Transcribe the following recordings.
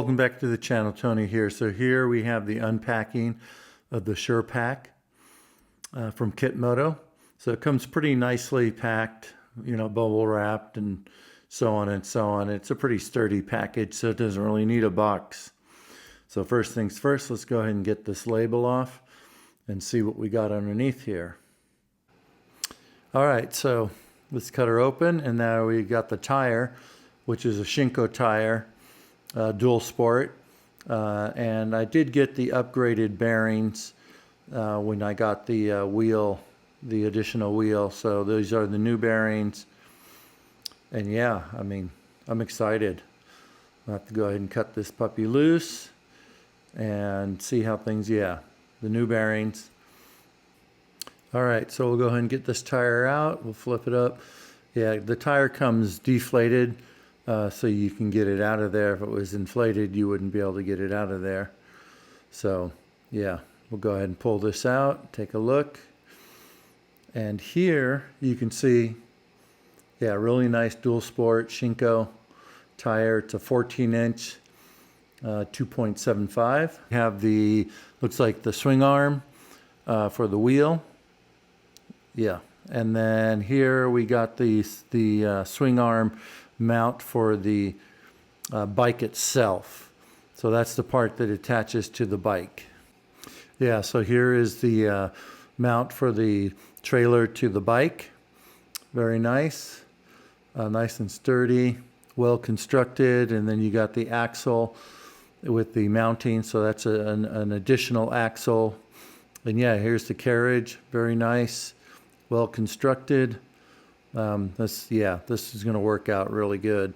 Welcome back to the channel. Tony here. So here we have the unpacking of the Sherpax from Kip Moto. So it comes pretty nicely packed, you know, bubble wrapped and so on and so on. It's a pretty sturdy package, so it doesn't really need a box. So first things first, let's go ahead and get this label off and see what we got underneath here. All right, so let's cut her open, and now we got the tire, which is a Shinko tire. Dual sport, and I did get the upgraded bearings when I got the wheel, the additional wheel. So these are the new bearings, and yeah, I mean, I'm excited. I'll have to go ahead and cut this puppy loose and see how things, yeah, the new bearings. All right, so we'll go ahead and get this tire out. We'll flip it up. Yeah, the tire comes deflated. So you can get it out of there. If it was inflated, you wouldn't be able to get it out of there. So yeah, we'll go ahead and pull this out, take a look. And here you can see, yeah, really nice dual sport Shinko tire. It's a 14-inch, 2.75. You have the, looks like the swing arm for the wheel. Yeah, and then here we got the swing arm mount for the bike itself. So that's the part that attaches to the bike. Yeah, so here is the mount for the trailer to the bike. Very nice. Nice and sturdy, well constructed. And then you got the axle with the mounting. So that's an additional axle. And yeah, here's the carriage. Very nice, well constructed. This is going to work out really good.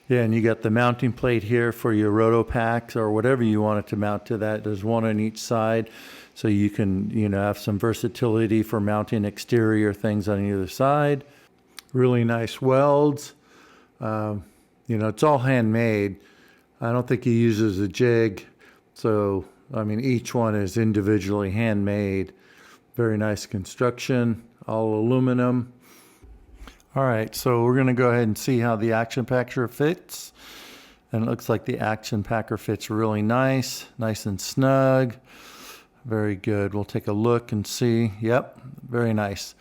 Yeah, and you got the mounting plate here for your roto packs or whatever you want it to mount to that. There's one on each side, so you can, you know, have some versatility for mounting exterior things on either side. Really nice welds. You know, it's all handmade. I don't think he uses a jig, so I mean, each one is individually handmade. Very nice construction. All aluminum. All right, so we're going to go ahead and see how the action packer fits. And it looks like the action packer fits really nice and snug. Very good. We'll take a look and see. Yep, very nice.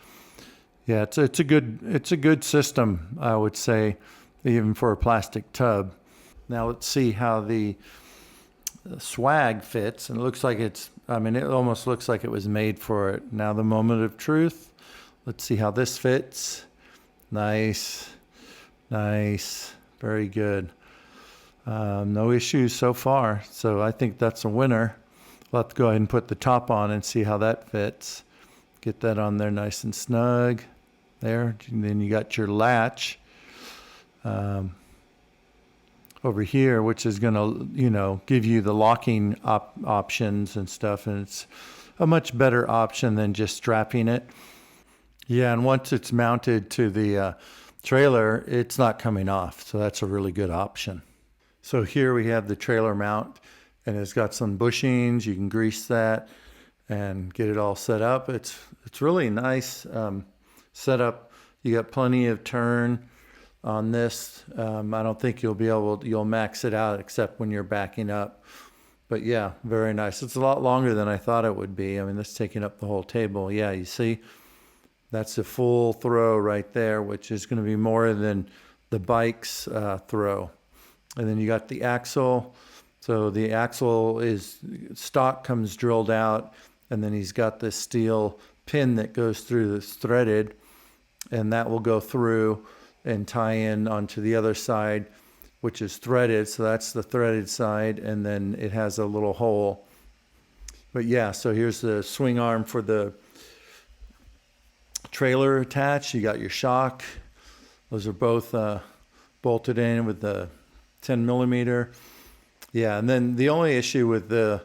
Yeah, it's a good system, I would say, even for a plastic tub. Now let's see how the swag fits. And it looks like it almost looks like it was made for it. Now the moment of truth. Let's see how this fits. Nice. Very good. No issues so far. So I think that's a winner. We'll have to go ahead and put the top on and see how that fits. Get that on there nice and snug. There. And then you got your latch over here, which is going to, you know, give you the locking options and stuff. And it's a much better option than just strapping it. Yeah, and once it's mounted to the trailer, it's not coming off. So that's a really good option. So here we have the trailer mount, and it's got some bushings. You can grease that and get it all set up. It's really nice setup. You got plenty of turn on this. I don't think you'll max it out except when you're backing up. But yeah, very nice. It's a lot longer than I thought it would be. I mean, that's taking up the whole table. Yeah, you see? That's a full throw right there, which is going to be more than the bike's throw. And then you got the axle. So the axle is stock comes drilled out, and then he's got this steel pin that goes through that's threaded, and that will go through and tie in onto the other side, which is threaded. So that's the threaded side, and then it has a little hole. But yeah, so here's the swing arm for the trailer attached. You got your shock. Those are both bolted in with the 10 millimeter. Yeah, and then the only issue with the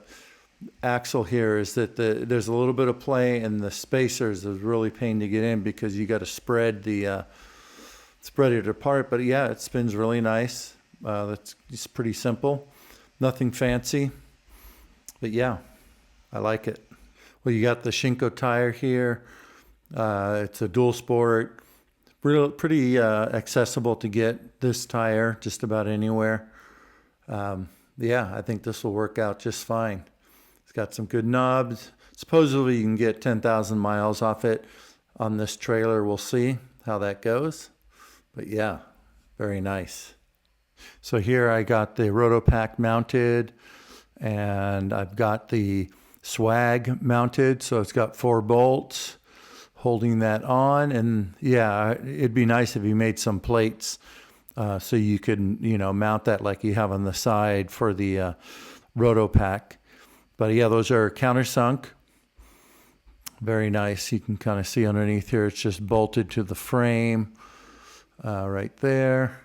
axle here is that there's a little bit of play, and the spacers is really pain to get in because you got to spread it apart. But yeah, it spins really nice. It's pretty simple, nothing fancy. But yeah, I like it. Well, you got the Shinko tire here. It's a dual sport, pretty accessible to get this tire just about anywhere. Yeah, I think this will work out just fine. It's got some good knobs. Supposedly you can get 10,000 miles off it on this trailer. We'll see how that goes. But yeah, very nice. So here I got the Rotopack mounted, and I've got the swag mounted. So it's got 4 bolts holding that on. And yeah, it'd be nice if you made some plates so you could, mount that like you have on the side for the Rotopack. But yeah, those are countersunk. Very nice. You can kind of see underneath here, it's just bolted to the frame right there.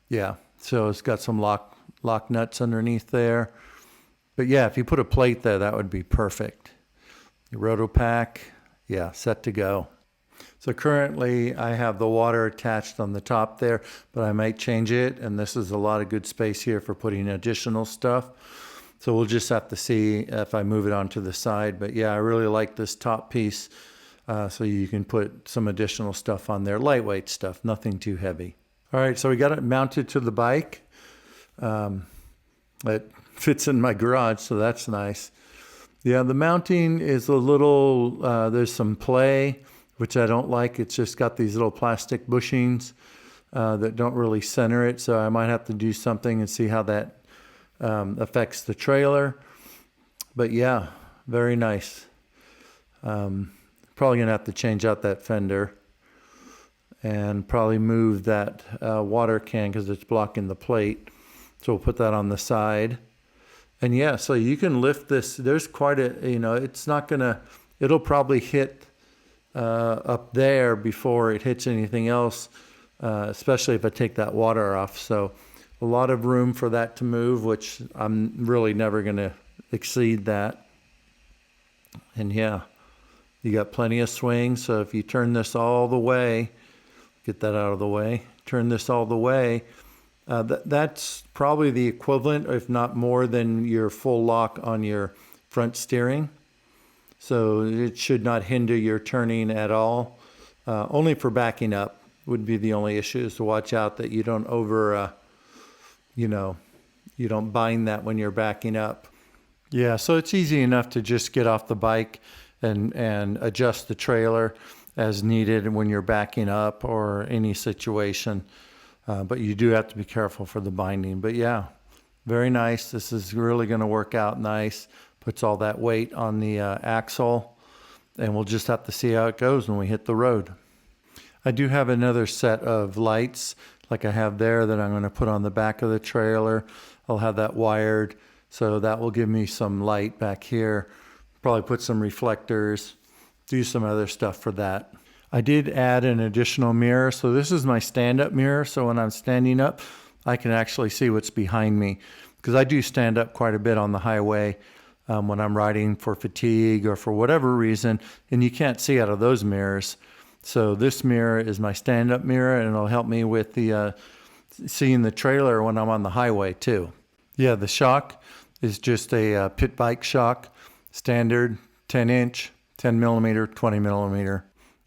Yeah, so it's got some lock nuts underneath there. But yeah, if you put a plate there, that would be perfect. Your Rotopack, yeah, set to go. So currently I have the water attached on the top there, but I might change it. And this is a lot of good space here for putting additional stuff. So we'll just have to see if I move it onto the side. But yeah, I really like this top piece. So you can put some additional stuff on there, lightweight stuff, nothing too heavy. All right, so we got it mounted to the bike. It fits in my garage, so that's nice. Yeah, the mounting is a little, there's some play, which I don't like. It's just got these little plastic bushings that don't really center it. So I might have to do something and see how that affects the trailer. But yeah, very nice. Probably gonna have to change out that fender and probably move that water can because it's blocking the plate. So we'll put that on the side. And yeah, so you can lift this. There's quite a, it's not gonna, it'll probably hit up there before it hits anything else, especially if I take that water off. So a lot of room for that to move, which I'm really never gonna exceed that. And yeah, you got plenty of swing. So if you turn this all the way, get that out of the way, turn this all the way, that's probably the equivalent, if not more, than your full lock on your front steering. So it should not hinder your turning at all. Only for backing up would be the only issue, is to watch out that you don't you don't bind that when you're backing up. Yeah, so it's easy enough to just get off the bike and adjust the trailer as needed when you're backing up or any situation. But you do have to be careful for the binding. But yeah, very nice. This is really going to work out nice. Puts all that weight on the axle, and we'll just have to see how it goes when we hit the road. I do have another set of lights like I have there that I'm going to put on the back of the trailer. I'll have that wired, so that will give me some light back here. Probably put some reflectors, do some other stuff for that. I did add an additional mirror. So this is my stand-up mirror. So when I'm standing up, I can actually see what's behind me, because I do stand up quite a bit on the highway when I'm riding for fatigue or for whatever reason, and you can't see out of those mirrors. So this mirror is my stand-up mirror, and it'll help me with the seeing the trailer when I'm on the highway too. Yeah, the shock is just a pit bike shock, standard 10-inch, 10 millimeter, 20 millimeter.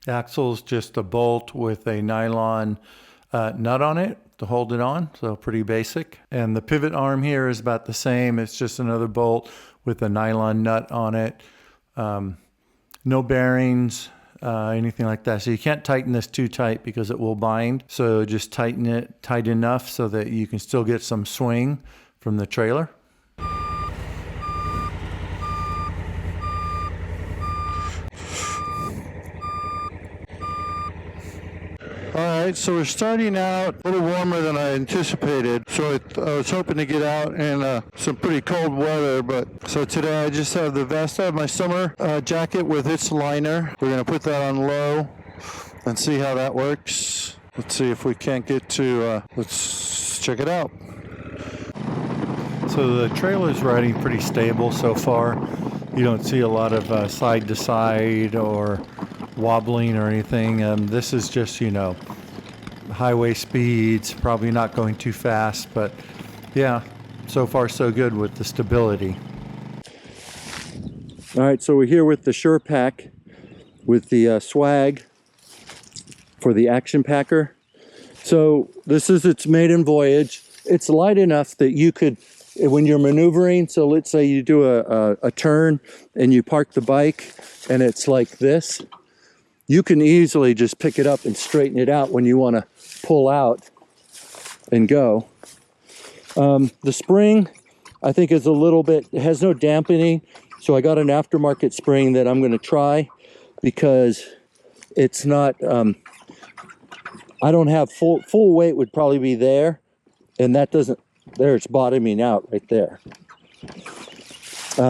Axle's just a bolt with a nylon nut on it to hold it on, so pretty basic. And the pivot arm here is about the same. It's just another bolt with a nylon nut on it. No bearings, anything like that. So you can't tighten this too tight because it will bind. So just tighten it tight enough so that you can still get some swing from the trailer. All right, so we're starting out a little warmer than I anticipated. So I was hoping to get out in some pretty cold weather, but so today I just have the vest. I have my summer jacket with its liner. We're gonna put that on low and see how that works. Let's see if we can't get to, let's check it out. So the trailer's riding pretty stable so far. You don't see a lot of side to side or wobbling or anything. This is just, highway speeds, probably not going too fast, but yeah, so far so good with the stability. All right, so we're here with the Sherpax with the swag for the action packer. So this is its maiden voyage. it's light enough that you could, when you're maneuvering, so let's say you do a turn and you park the bike and it's like this, you can easily just pick it up and straighten it out when you want to pull out and go. The spring, I think, is a little bit, it has no dampening, so I got an aftermarket spring that I'm going to try because it's not, I don't have full weight would probably be there, and that doesn't, there it's bottoming out right there.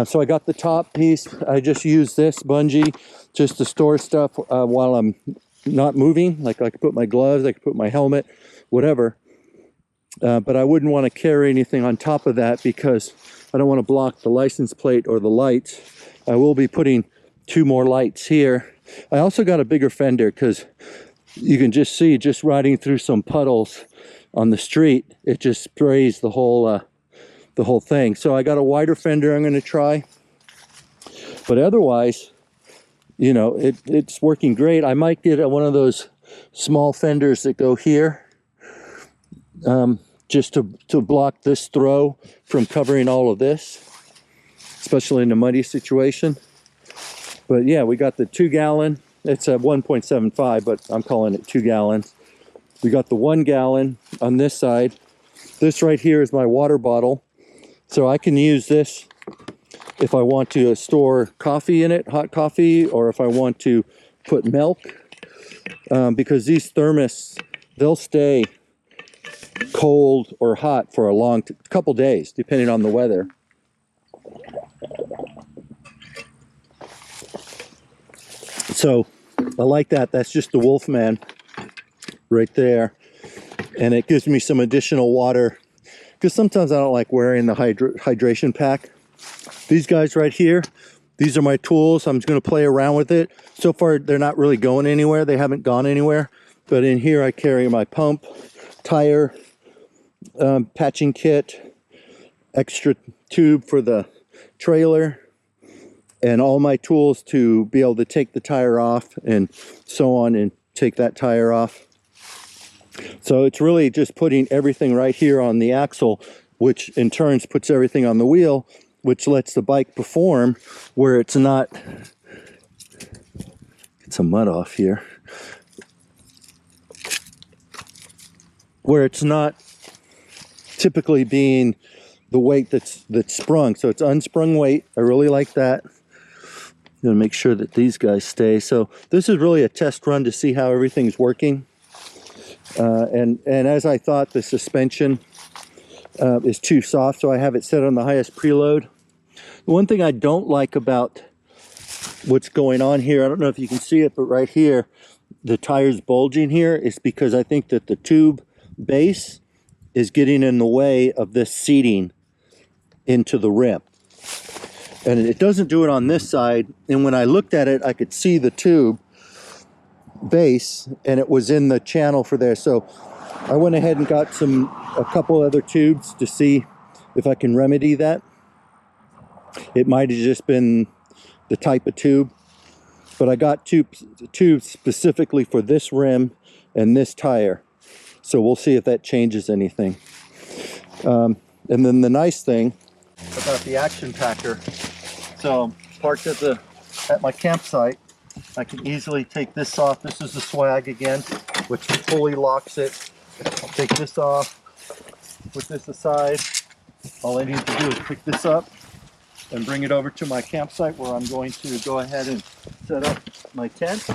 So I got the top piece. I just use this bungee just to store stuff while I'm not moving. Like I could put my gloves, I could put my helmet, whatever. But I wouldn't want to carry anything on top of that because I don't want to block the license plate or the lights. I will be putting 2 more lights here. I also got a bigger fender because you can just see, just riding through some puddles on the street, it just sprays the whole thing. So I got a wider fender I'm going to try. But otherwise, you know, it's working great. I might get one of those small fenders that go here, just to block this throw from covering all of this, especially in a muddy situation. But yeah, we got the 2 gallon. It's a 1.75, but I'm calling it 2 gallons. We got the 1 gallon on this side. This right here is my water bottle. So I can use this if I want to store coffee in it, hot coffee, or if I want to put milk, because these thermos, they'll stay cold or hot for a couple days, depending on the weather. So I like that. That's just the Wolfman right there. And it gives me some additional water because sometimes I don't like wearing the hydration pack. These guys right here, these are my tools. I'm just going to play around with it. So far, they're not really going anywhere. They haven't gone anywhere. But in here, I carry my pump, tire, patching kit, extra tube for the trailer, and all my tools to be able to take the tire off and so on and take that tire off. So it's really just putting everything right here on the axle, which in turn puts everything on the wheel, which lets the bike perform where it's not, get some mud off here, where it's not typically being the weight that's sprung. So it's unsprung weight. I really like that. I'm gonna make sure that these guys stay. So this is really a test run to see how everything's working. And as I thought, the suspension is too soft, so I have it set on the highest preload. The one thing I don't like about what's going on here, I don't know if you can see it, but right here, the tire's bulging here, is because I think that the tube base is getting in the way of this seating into the rim. And it doesn't do it on this side, and when I looked at it, I could see the tube base and it was in the channel for there. So I went ahead and got a couple other tubes to see if I can remedy that. It might have just been the type of tube, but I got tubes specifically for this rim and this tire. So we'll see if that changes anything. And then the nice thing about the action packer, so I'm parked at my campsite. I can easily take this off. This is the swag again, which fully locks it. I'll take this off, put this aside. All I need to do is pick this up and bring it over to my campsite where I'm going to go ahead and set up my tent.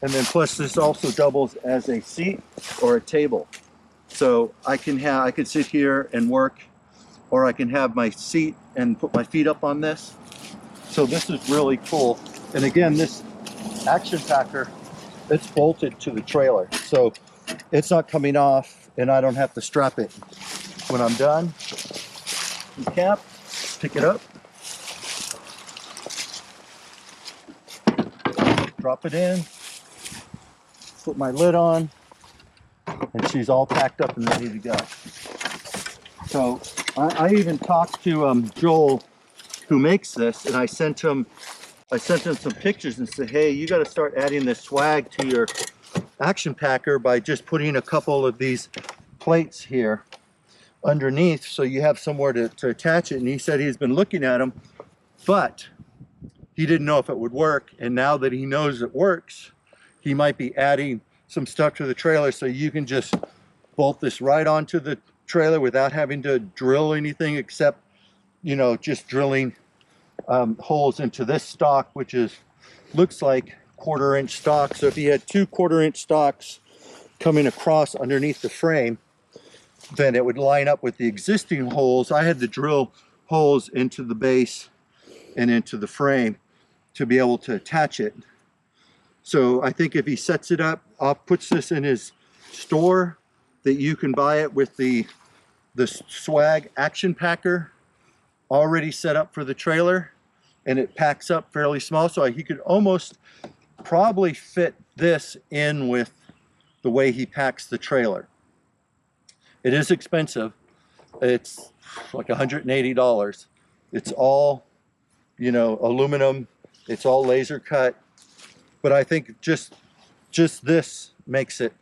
And then plus this also doubles as a seat or a table. So I can sit here and work, or I can have my seat and put my feet up on this. So this is really cool. And again, this action packer, it's bolted to the trailer, so it's not coming off and I don't have to strap it. When I'm done in camp, pick it up, drop it in, put my lid on, and she's all packed up and ready to go. So I even talked to Joel, who makes this, and I sent him some pictures and said, hey, you got to start adding this swag to your action packer by just putting a couple of these plates here underneath so you have somewhere to attach it. And he said he's been looking at them, but he didn't know if it would work. And now that he knows it works, he might be adding some stuff to the trailer so you can just bolt this right onto the trailer without having to drill anything except, you know, just drilling holes into this stock, which looks like 1/4 inch stock. So if you had 2 1/4 inch stocks coming across underneath the frame, then it would line up with the existing holes. I had to drill holes into the base and into the frame to be able to attach it. So I think if he sets it up, puts this in his store, that you can buy it with the swag action packer already set up for the trailer, and it packs up fairly small. So he could almost probably fit this in with the way he packs the trailer. It is expensive. It's like $180. It's all, you know, aluminum. It's all laser cut. But I think just this makes it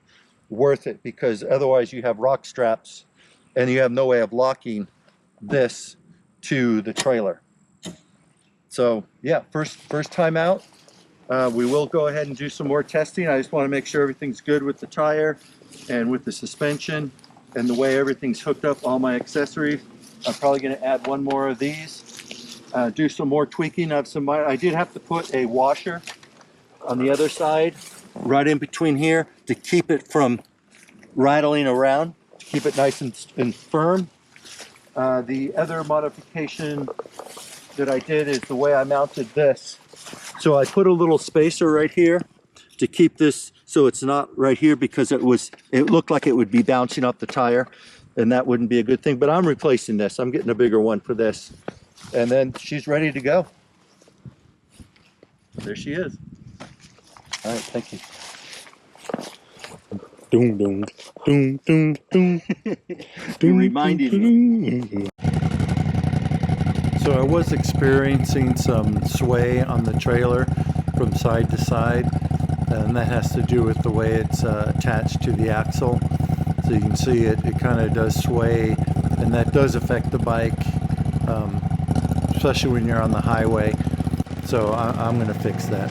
worth it, because otherwise you have rock straps and you have no way of locking this to the trailer. So yeah, first time out. We will go ahead and do some more testing. I just want to make sure everything's good with the tire and with the suspension and the way everything's hooked up, all my accessories. I'm probably going to add one more of these, do some more tweaking of some. I did have to put a washer on the other side, right in between here, to keep it from rattling around, to keep it nice and firm. The other modification that I did is the way I mounted this. So I put a little spacer right here to keep this so it's not right here, because it looked like it would be bouncing off the tire, and that wouldn't be a good thing. But I'm replacing this. I'm getting a bigger one for this. And then she's ready to go. There she is. All right, thank you. Doom, doom, doom, doom, doom. You reminded me. So I was experiencing some sway on the trailer from side to side, and that has to do with the way it's attached to the axle. So you can see it kind of does sway, and that does affect the bike, especially when you're on the highway. So I'm going to fix that.